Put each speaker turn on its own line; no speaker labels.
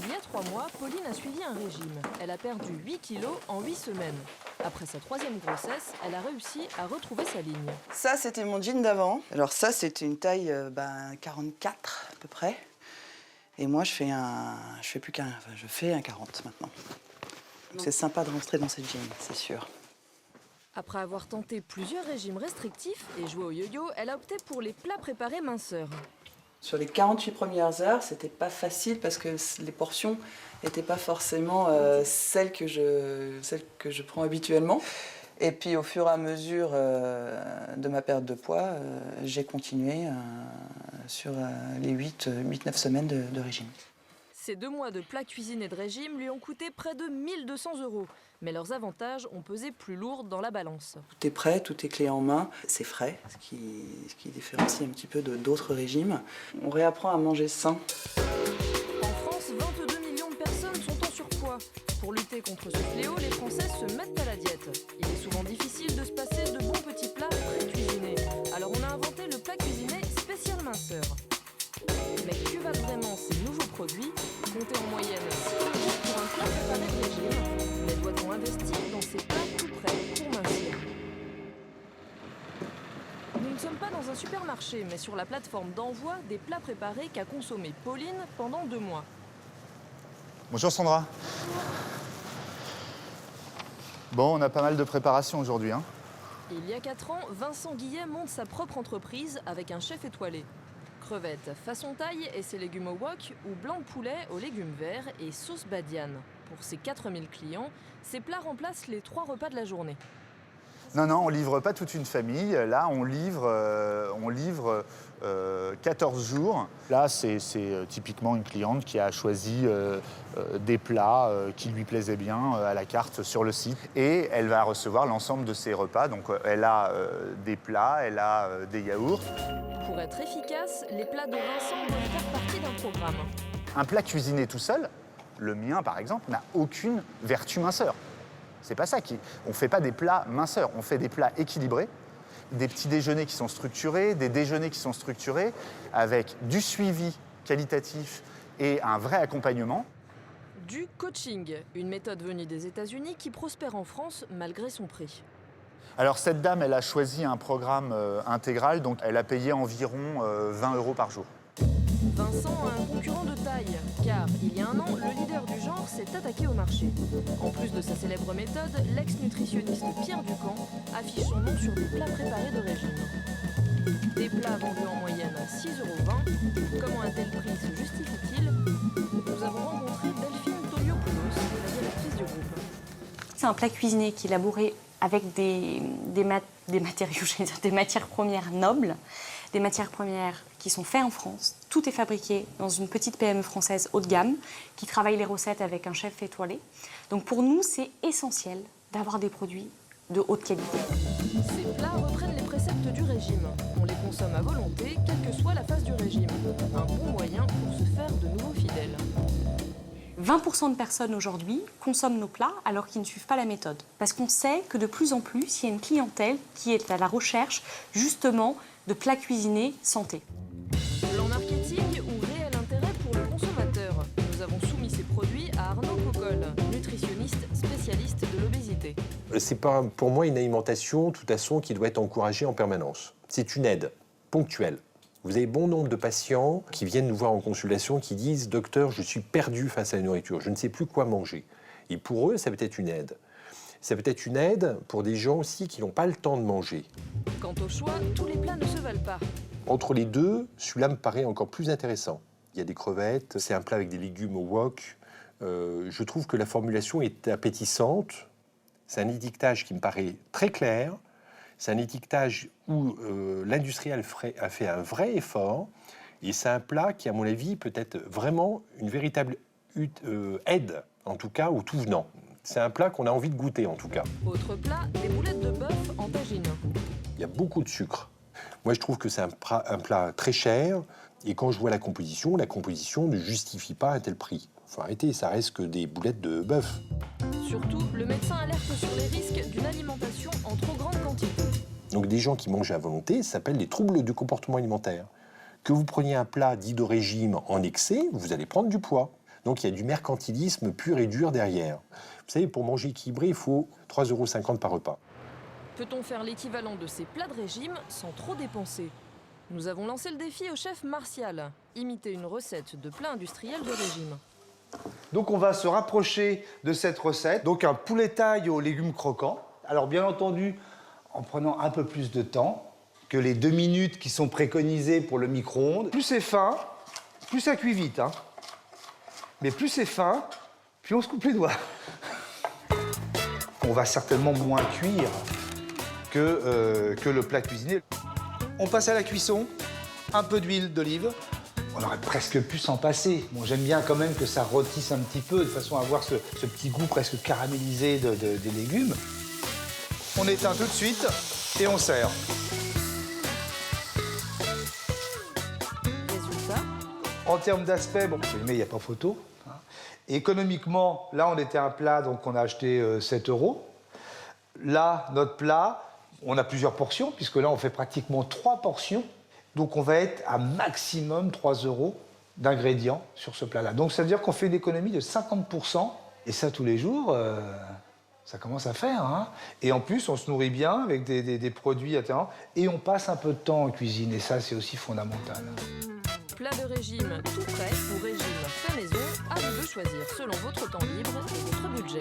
Il y a 3 mois, Pauline a suivi un régime. Elle a perdu 8 kilos en 8 semaines. Après sa 3e grossesse, elle a réussi à retrouver sa ligne.
Ça, c'était mon jean d'avant. Alors ça, c'était une taille 44 à peu près. Et moi, je fais un 40 maintenant. C'est sympa de rentrer dans cette jean, c'est sûr.
Après avoir tenté plusieurs régimes restrictifs et joué au yo-yo, elle a opté pour les plats préparés minceurs.
Sur les 48 premières heures, c'était pas facile parce que les portions n'étaient pas forcément celles que je prends habituellement. Et puis au fur et à mesure de ma perte de poids, j'ai continué sur les 8-9 semaines de régime.
Ces 2 mois de plats cuisinés de régime lui ont coûté près de 1 200 €. Mais leurs avantages ont pesé plus lourd dans la balance.
Tout est prêt, tout est clé en main. C'est frais, ce qui différencie un petit peu d'autres régimes. On réapprend à manger sain.
En France, 22 millions de personnes sont en surpoids. Pour lutter contre ce fléau, les Français se mettent à la diète. Il est souvent difficile de se passer de bons petits plats pré-cuisinés. Alors on a inventé le plat cuisiné spécial minceur. Mais que valent vraiment ces nouveaux produits? Comptez en moyenne 6 € pour un plat préparé de régime. Mais doit-on investir dans ces plats tout prêts pour mincir? Nous ne sommes pas dans un supermarché, mais sur la plateforme d'envoi des plats préparés qu'a consommé Pauline pendant 2 mois.
Bonjour Sandra. Bon, on a pas mal de préparation aujourd'hui, hein.
Il y a 4 ans, Vincent Guillet monte sa propre entreprise avec un chef étoilé. Crevettes façon taille et ses légumes au wok, ou blanc de poulet aux légumes verts et sauce badiane. Pour ses 4000 clients, ces plats remplacent les 3 repas de la journée.
Non, on livre pas toute une famille. Là, on livre 14 jours. Là, c'est typiquement une cliente qui a choisi des plats qui lui plaisaient bien à la carte sur le site. Et elle va recevoir l'ensemble de ses repas. Donc, elle a des plats, elle a des yaourts.
Pour être efficace, les plats de Vincent doivent faire partie d'un programme.
Un plat cuisiné tout seul, le mien par exemple, n'a aucune vertu minceur. C'est pas ça on fait pas des plats minceurs, on fait des plats équilibrés, des petits déjeuners qui sont structurés, des déjeuners qui sont structurés, avec du suivi qualitatif et un vrai accompagnement.
Du coaching, une méthode venue des États-Unis qui prospère en France malgré son prix.
Alors cette dame, elle a choisi un programme intégral, donc elle a payé environ 20 € par jour.
Vincent a un concurrent de taille, car il y a un an, le leader du genre s'est attaqué au marché. En plus de sa célèbre méthode, l'ex-nutritionniste Pierre Ducamp affiche son nom sur des plats préparés de régime. Des plats vendus en moyenne à 6,20 €. Comment un tel prix se justifie-t-il? Nous avons rencontré Delphine Toliopoulos, la directrice du groupe.
C'est un plat cuisiné qui est élaboré avec des matériaux, des matières premières nobles, des matières premières qui sont faites en France. Tout est fabriqué dans une petite PME française haut de gamme qui travaille les recettes avec un chef étoilé. Donc pour nous, c'est essentiel d'avoir des produits de haute qualité.
Ces plats reprennent les préceptes du régime. On les consomme à volonté, quelle que soit la phase du régime. Un bon moyen pour se faire de nouveaux fidèles.
20% de personnes aujourd'hui consomment nos plats alors qu'ils ne suivent pas la méthode. Parce qu'on sait que de plus en plus, il y a une clientèle qui est à la recherche justement de plats cuisinés santé.
Plan marketing ou réel intérêt pour le consommateur? Nous avons soumis ces produits à Arnaud Cocolle, nutritionniste spécialiste de l'obésité.
C'est pas pour moi une alimentation, de toute façon, qui doit être encouragée en permanence. C'est une aide ponctuelle. Vous avez bon nombre de patients qui viennent nous voir en consultation qui disent « Docteur, je suis perdu face à la nourriture, je ne sais plus quoi manger ». Et pour eux, ça peut être une aide. Ça peut être une aide pour des gens aussi qui n'ont pas le temps de manger.
Quant au choix, tous les plats ne se valent pas.
Entre les deux, celui-là me paraît encore plus intéressant. Il y a des crevettes, c'est un plat avec des légumes au wok. Je trouve que la formulation est appétissante. C'est un étiquetage qui me paraît très clair. C'est un étiquetage où l'industriel a fait un vrai effort. Et c'est un plat qui, à mon avis, peut être vraiment une véritable aide, en tout cas, au tout venant. C'est un plat qu'on a envie de goûter, en tout cas.
Autre plat, des boulettes de bœuf en tagine.
Il y a beaucoup de sucre. Moi, je trouve que c'est un plat très cher. Et quand je vois la composition ne justifie pas un tel prix. Il faut arrêter, ça reste que des boulettes de bœuf.
Surtout, le médecin alerte sur les risques d'une alimentation en trop grande quantité.
Donc des gens qui mangent à volonté, ça s'appelle les troubles du comportement alimentaire. Que vous preniez un plat dit de régime en excès, vous allez prendre du poids. Donc il y a du mercantilisme pur et dur derrière. Vous savez, pour manger équilibré, il faut 3,50 € par repas.
Peut-on faire l'équivalent de ces plats de régime sans trop dépenser? Nous avons lancé le défi au chef Martial. Imiter une recette de plat industriel de régime.
Donc on va se rapprocher de cette recette. Donc un poulet taille aux légumes croquants. Alors bien entendu, en prenant un peu plus de temps que les 2 minutes qui sont préconisées pour le micro-ondes. Plus c'est fin, plus ça cuit vite. Hein. Mais plus c'est fin, plus on se coupe les doigts. On va certainement moins cuire que le plat cuisiné. On passe à la cuisson, un peu d'huile d'olive. On aurait presque pu s'en passer. Bon, j'aime bien quand même que ça rôtisse un petit peu, de façon à avoir ce petit goût presque caramélisé des légumes. On éteint tout de suite et on sert.
Résultat,
En termes d'aspect, bon, mais il n'y a pas photo. Hein. Et économiquement, là, on était un plat, donc on a acheté 7 €. Là, notre plat, on a plusieurs portions, puisque là, on fait pratiquement 3 portions. Donc, on va être à maximum 3 € d'ingrédients sur ce plat-là. Donc, ça veut dire qu'on fait une économie de 50%. Et ça, tous les jours, ça commence à faire. Hein. Et en plus, on se nourrit bien avec des produits attirants. Et on passe un peu de temps en cuisine. Et ça, c'est aussi fondamental.
plat de régime tout prêt ou régime fait maison, à vous de choisir selon votre temps libre et votre budget.